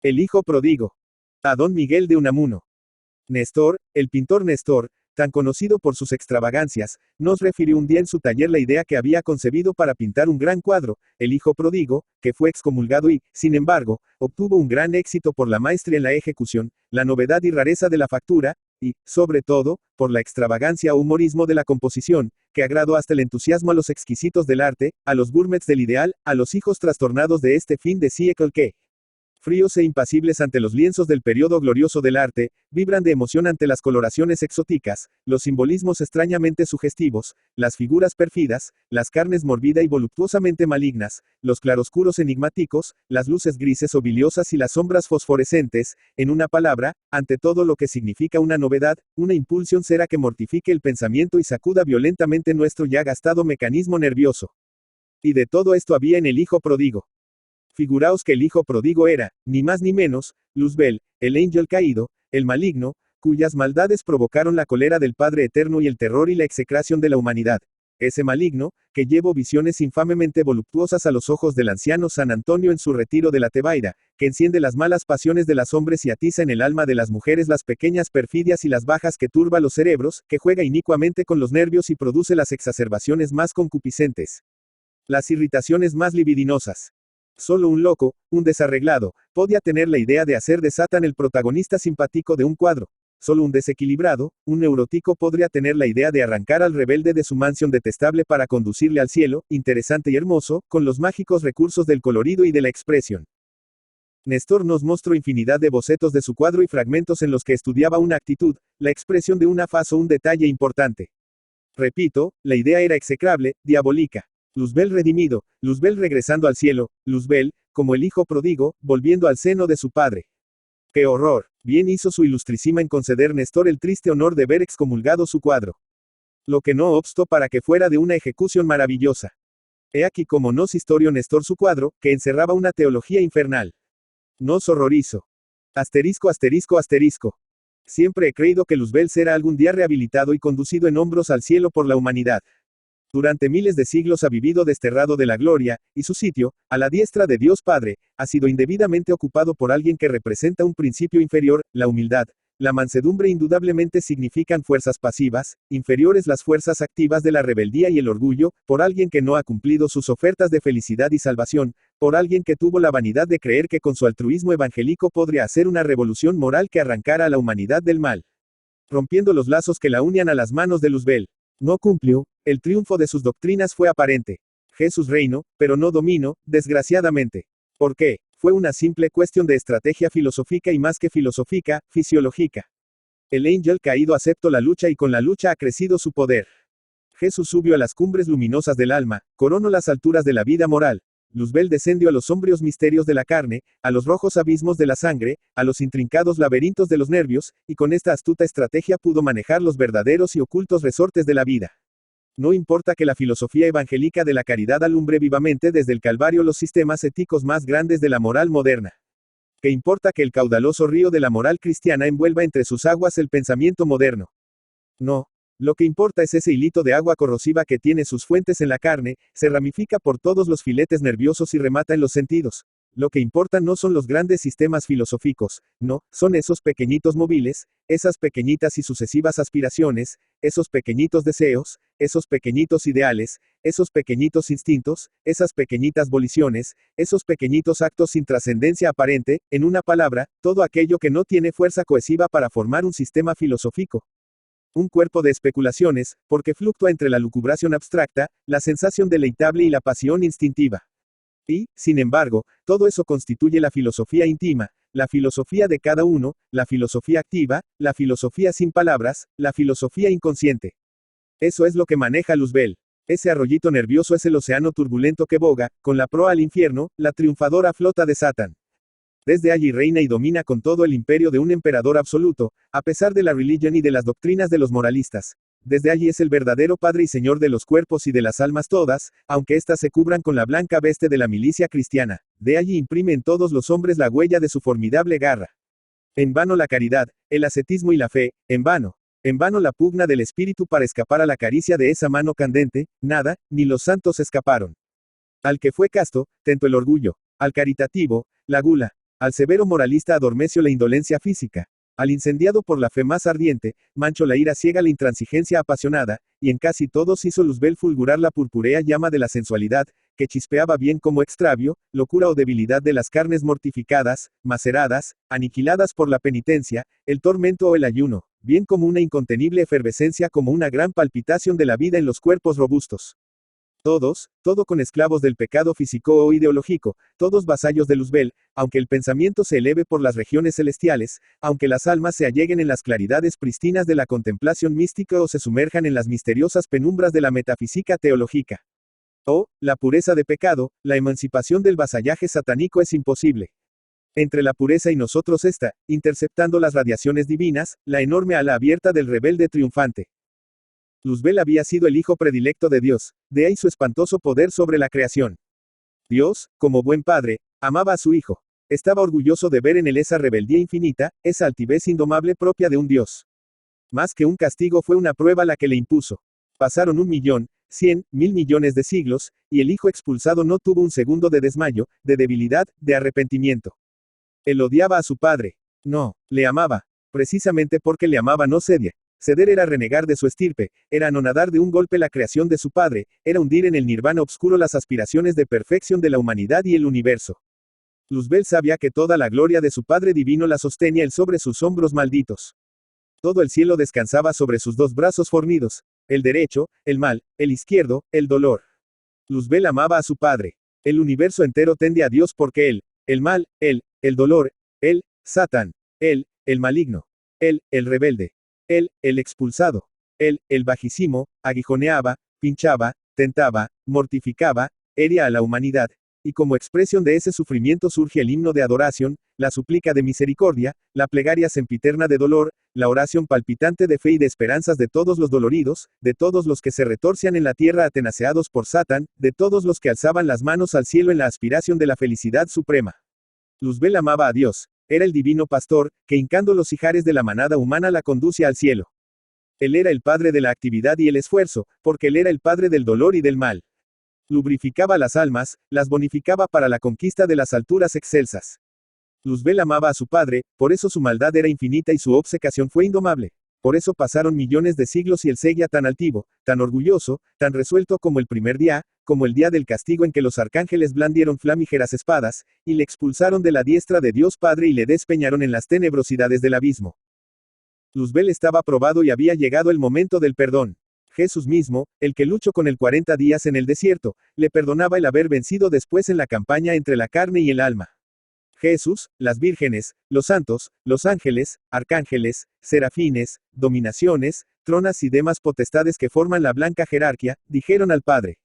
El hijo pródigo. A don Miguel de Unamuno. Néstor, el pintor Néstor, tan conocido por sus extravagancias, nos refirió un día en su taller la idea que había concebido para pintar un gran cuadro, El hijo pródigo, que fue excomulgado y, sin embargo, obtuvo un gran éxito por la maestría en la ejecución, la novedad y rareza de la factura, y, sobre todo, por la extravagancia o humorismo de la composición, que agradó hasta el entusiasmo a los exquisitos del arte, a los gourmets del ideal, a los hijos trastornados de este fin de siècle que, fríos e impasibles ante los lienzos del periodo glorioso del arte, vibran de emoción ante las coloraciones exóticas, los simbolismos extrañamente sugestivos, las figuras pérfidas, las carnes morbida y voluptuosamente malignas, los claroscuros enigmáticos, las luces grises o biliosas y las sombras fosforescentes, en una palabra, ante todo lo que significa una novedad, una impulsión cera que mortifique el pensamiento y sacuda violentamente nuestro ya gastado mecanismo nervioso. Y de todo esto había en el hijo pródigo. Figuraos que el hijo pródigo era, ni más ni menos, Luzbel, el ángel caído, el maligno, cuyas maldades provocaron la cólera del Padre Eterno y el terror y la execración de la humanidad. Ese maligno, que llevó visiones infamemente voluptuosas a los ojos del anciano San Antonio en su retiro de la Tebaida, que enciende las malas pasiones de los hombres y atiza en el alma de las mujeres las pequeñas perfidias y las bajas que turba los cerebros, que juega inicuamente con los nervios y produce las exacerbaciones más concupiscentes, las irritaciones más libidinosas. Solo un loco, un desarreglado, podía tener la idea de hacer de Satán el protagonista simpático de un cuadro. Solo un desequilibrado, un neurótico podría tener la idea de arrancar al rebelde de su mansión detestable para conducirle al cielo, interesante y hermoso, con los mágicos recursos del colorido y de la expresión. Néstor nos mostró infinidad de bocetos de su cuadro y fragmentos en los que estudiaba una actitud, la expresión de una faz o un detalle importante. Repito, la idea era execrable, diabólica. Luzbel redimido, Luzbel regresando al cielo, Luzbel, como el hijo pródigo, volviendo al seno de su padre. ¡Qué horror! Bien hizo su ilustrísima en conceder Néstor el triste honor de ver excomulgado su cuadro. Lo que no obstó para que fuera de una ejecución maravillosa. He aquí como nos historió Néstor su cuadro, que encerraba una teología infernal. Nos horrorizo. Asterisco asterisco asterisco. Siempre he creído que Luzbel será algún día rehabilitado y conducido en hombros al cielo por la humanidad. Durante miles de siglos ha vivido desterrado de la gloria, y su sitio, a la diestra de Dios Padre, ha sido indebidamente ocupado por alguien que representa un principio inferior, la humildad. La mansedumbre indudablemente significan fuerzas pasivas, inferiores las fuerzas activas de la rebeldía y el orgullo, por alguien que no ha cumplido sus ofertas de felicidad y salvación, por alguien que tuvo la vanidad de creer que con su altruismo evangélico podría hacer una revolución moral que arrancara a la humanidad del mal, rompiendo los lazos que la unían a las manos de Luzbel. No cumplió, el triunfo de sus doctrinas fue aparente. Jesús reinó, pero no dominó, desgraciadamente. ¿Por qué? Fue una simple cuestión de estrategia filosófica y más que filosófica, fisiológica. El ángel caído aceptó la lucha y con la lucha ha crecido su poder. Jesús subió a las cumbres luminosas del alma, coronó las alturas de la vida moral. Luzbel descendió a los sombríos misterios de la carne, a los rojos abismos de la sangre, a los intrincados laberintos de los nervios, y con esta astuta estrategia pudo manejar los verdaderos y ocultos resortes de la vida. No importa que la filosofía evangélica de la caridad alumbre vivamente desde el Calvario los sistemas éticos más grandes de la moral moderna. ¿Qué importa que el caudaloso río de la moral cristiana envuelva entre sus aguas el pensamiento moderno? No. Lo que importa es ese hilito de agua corrosiva que tiene sus fuentes en la carne, se ramifica por todos los filetes nerviosos y remata en los sentidos. Lo que importa no son los grandes sistemas filosóficos, no, son esos pequeñitos móviles, esas pequeñitas y sucesivas aspiraciones, esos pequeñitos deseos, esos pequeñitos ideales, esos pequeñitos instintos, esas pequeñitas voliciones, esos pequeñitos actos sin trascendencia aparente, en una palabra, todo aquello que no tiene fuerza cohesiva para formar un sistema filosófico. Un cuerpo de especulaciones, porque fluctúa entre la lucubración abstracta, la sensación deleitable y la pasión instintiva. Y, sin embargo, todo eso constituye la filosofía íntima, la filosofía de cada uno, la filosofía activa, la filosofía sin palabras, la filosofía inconsciente. Eso es lo que maneja Luzbel. Ese arroyito nervioso es el océano turbulento que boga, con la proa al infierno, la triunfadora flota de Satán. Desde allí reina y domina con todo el imperio de un emperador absoluto, a pesar de la religión y de las doctrinas de los moralistas. Desde allí es el verdadero Padre y Señor de los cuerpos y de las almas todas, aunque éstas se cubran con la blanca veste de la milicia cristiana. De allí imprime en todos los hombres la huella de su formidable garra. En vano la caridad, el ascetismo y la fe, en vano. En vano la pugna del espíritu para escapar a la caricia de esa mano candente, nada, ni los santos escaparon. Al que fue casto, tentó el orgullo. Al caritativo, la gula. Al severo moralista adormeció la indolencia física. Al incendiado por la fe más ardiente, manchó la ira ciega la intransigencia apasionada, y en casi todos hizo Luzbel fulgurar la purpúrea llama de la sensualidad, que chispeaba bien como extravio, locura o debilidad de las carnes mortificadas, maceradas, aniquiladas por la penitencia, el tormento o el ayuno, bien como una incontenible efervescencia como una gran palpitación de la vida en los cuerpos robustos. Todo con esclavos del pecado físico o ideológico, todos vasallos de Luzbel, aunque el pensamiento se eleve por las regiones celestiales, aunque las almas se alleguen en las claridades pristinas de la contemplación mística o se sumerjan en las misteriosas penumbras de la metafísica teológica. La pureza de pecado, la emancipación del vasallaje satánico es imposible. Entre la pureza y nosotros está, interceptando las radiaciones divinas, la enorme ala abierta del rebelde triunfante. Luzbel había sido el hijo predilecto de Dios, de ahí su espantoso poder sobre la creación. Dios, como buen padre, amaba a su hijo. Estaba orgulloso de ver en él esa rebeldía infinita, esa altivez indomable propia de un Dios. Más que un castigo fue una prueba la que le impuso. Pasaron 1.000.000, 100.000 millones de siglos, y el hijo expulsado no tuvo un segundo de desmayo, de debilidad, de arrepentimiento. Él odiaba a su padre. No, le amaba. Precisamente porque le amaba no cedía. Ceder era renegar de su estirpe, era anonadar de un golpe la creación de su padre, era hundir en el nirvana obscuro las aspiraciones de perfección de la humanidad y el universo. Luzbel sabía que toda la gloria de su Padre divino la sostenía él sobre sus hombros malditos. Todo el cielo descansaba sobre sus dos brazos fornidos, el derecho, el mal, el izquierdo, el dolor. Luzbel amaba a su Padre. El universo entero tende a Dios porque él, el mal, él, el dolor, él, Satán, él, el maligno, él, el rebelde, él, el expulsado, él, el bajísimo, aguijoneaba, pinchaba, tentaba, mortificaba, hería a la humanidad, y como expresión de ese sufrimiento surge el himno de adoración, la súplica de misericordia, la plegaria sempiterna de dolor, la oración palpitante de fe y de esperanzas de todos los doloridos, de todos los que se retorcían en la tierra atenaceados por Satán, de todos los que alzaban las manos al cielo en la aspiración de la felicidad suprema. Luzbel amaba a Dios. Era el divino pastor, que hincando los ijares de la manada humana la conduce al cielo. Él era el padre de la actividad y el esfuerzo, porque él era el padre del dolor y del mal. Lubrificaba las almas, las bonificaba para la conquista de las alturas excelsas. Luzbel amaba a su padre, por eso su maldad era infinita y su obcecación fue indomable. Por eso pasaron millones de siglos y él seguía tan altivo, tan orgulloso, tan resuelto como el primer día, como el día del castigo en que los arcángeles blandieron flamígeras espadas, y le expulsaron de la diestra de Dios Padre y le despeñaron en las tenebrosidades del abismo. Luzbel estaba probado y había llegado el momento del perdón. Jesús mismo, el que luchó con él 40 días en el desierto, le perdonaba el haber vencido después en la campaña entre la carne y el alma. Jesús, las vírgenes, los santos, los ángeles, arcángeles, serafines, dominaciones, tronas y demás potestades que forman la blanca jerarquía, dijeron al Padre.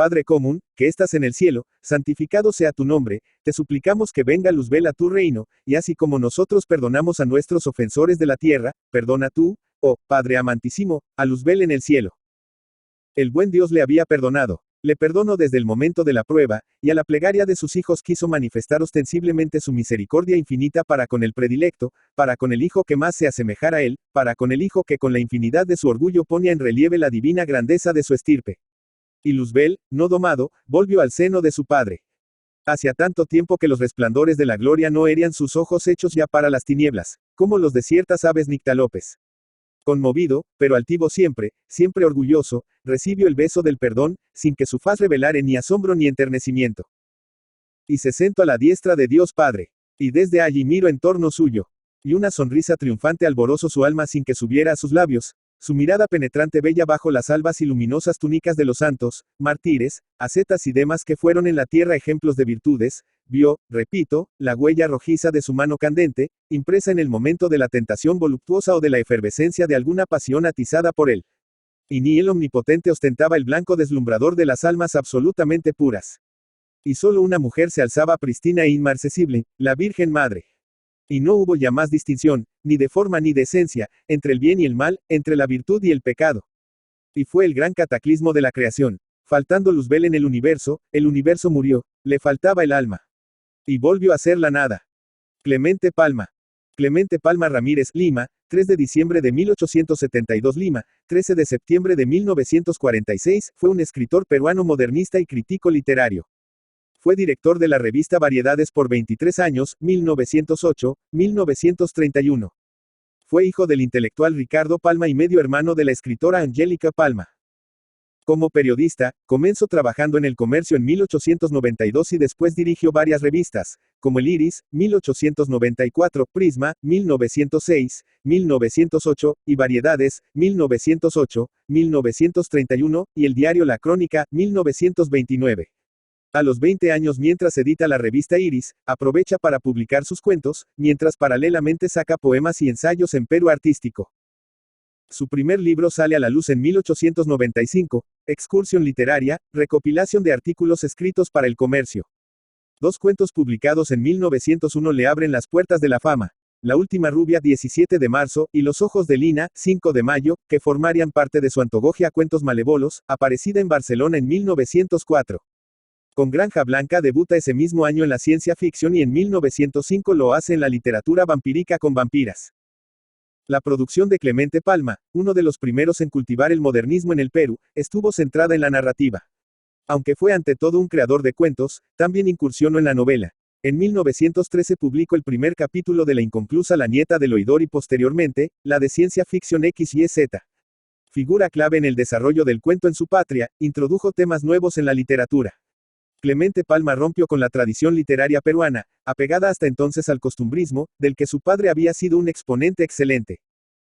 Padre común, que estás en el cielo, santificado sea tu nombre, te suplicamos que venga Luzbel a tu reino, y así como nosotros perdonamos a nuestros ofensores de la tierra, perdona tú, oh Padre amantísimo, a Luzbel en el cielo. El buen Dios le había perdonado. Le perdonó desde el momento de la prueba, y a la plegaria de sus hijos quiso manifestar ostensiblemente su misericordia infinita para con el predilecto, para con el hijo que más se asemejara a él, para con el hijo que con la infinidad de su orgullo ponía en relieve la divina grandeza de su estirpe. Y Luzbel, no domado, volvió al seno de su padre. Hacía tanto tiempo que los resplandores de la gloria no herían sus ojos hechos ya para las tinieblas, como los de ciertas aves nictalopes. Conmovido, pero altivo siempre, siempre orgulloso, recibió el beso del perdón, sin que su faz revelare ni asombro ni enternecimiento. Y se sentó a la diestra de Dios Padre. Y desde allí miró en torno suyo. Y una sonrisa triunfante alborozó su alma sin que subiera a sus labios, su mirada penetrante bella bajo las albas y luminosas túnicas de los santos, mártires, ascetas y demás que fueron en la tierra ejemplos de virtudes, vio, repito, la huella rojiza de su mano candente, impresa en el momento de la tentación voluptuosa o de la efervescencia de alguna pasión atizada por él. Y ni el omnipotente ostentaba el blanco deslumbrador de las almas absolutamente puras. Y solo una mujer se alzaba pristina e inmarcesible, la Virgen Madre. Y no hubo ya más distinción, ni de forma ni de esencia, entre el bien y el mal, entre la virtud y el pecado. Y fue el gran cataclismo de la creación. Faltando Luzbel en el universo murió, le faltaba el alma. Y volvió a ser la nada. Clemente Palma. Clemente Palma Ramírez, Lima, 3 de diciembre de 1872 Lima, 13 de septiembre de 1946, fue un escritor peruano modernista y crítico literario. Fue director de la revista Variedades por 23 años, 1908-1931. Fue hijo del intelectual Ricardo Palma y medio hermano de la escritora Angélica Palma. Como periodista, comenzó trabajando en El Comercio en 1892 y después dirigió varias revistas, como El Iris, 1894, Prisma, 1906, 1908, y Variedades, 1908, 1931, y el diario La Crónica, 1929. A los 20 años, mientras edita la revista Iris, aprovecha para publicar sus cuentos, mientras paralelamente saca poemas y ensayos en Perú artístico. Su primer libro sale a la luz en 1895, Excursión literaria, recopilación de artículos escritos para El Comercio. Dos cuentos publicados en 1901 le abren las puertas de la fama: La última rubia, 17 de marzo, y Los ojos de Lina, 5 de mayo, que formarían parte de su antología Cuentos Malévolos, aparecida en Barcelona en 1904. Con Granja Blanca debuta ese mismo año en la ciencia ficción y en 1905 lo hace en la literatura vampírica con Vampiras. La producción de Clemente Palma, uno de los primeros en cultivar el modernismo en el Perú, estuvo centrada en la narrativa. Aunque fue ante todo un creador de cuentos, también incursionó en la novela. En 1913 publicó el primer capítulo de la inconclusa La nieta del oidor y posteriormente, la de ciencia ficción XYZ. Figura clave en el desarrollo del cuento en su patria, introdujo temas nuevos en la literatura. Clemente Palma rompió con la tradición literaria peruana, apegada hasta entonces al costumbrismo, del que su padre había sido un exponente excelente.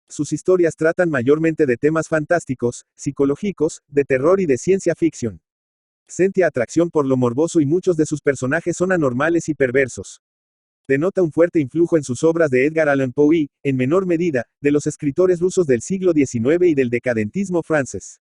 Sus historias tratan mayormente de temas fantásticos, psicológicos, de terror y de ciencia ficción. Sentía atracción por lo morboso y muchos de sus personajes son anormales y perversos. Denota un fuerte influjo en sus obras de Edgar Allan Poe y, en menor medida, de los escritores rusos del siglo XIX y del decadentismo francés.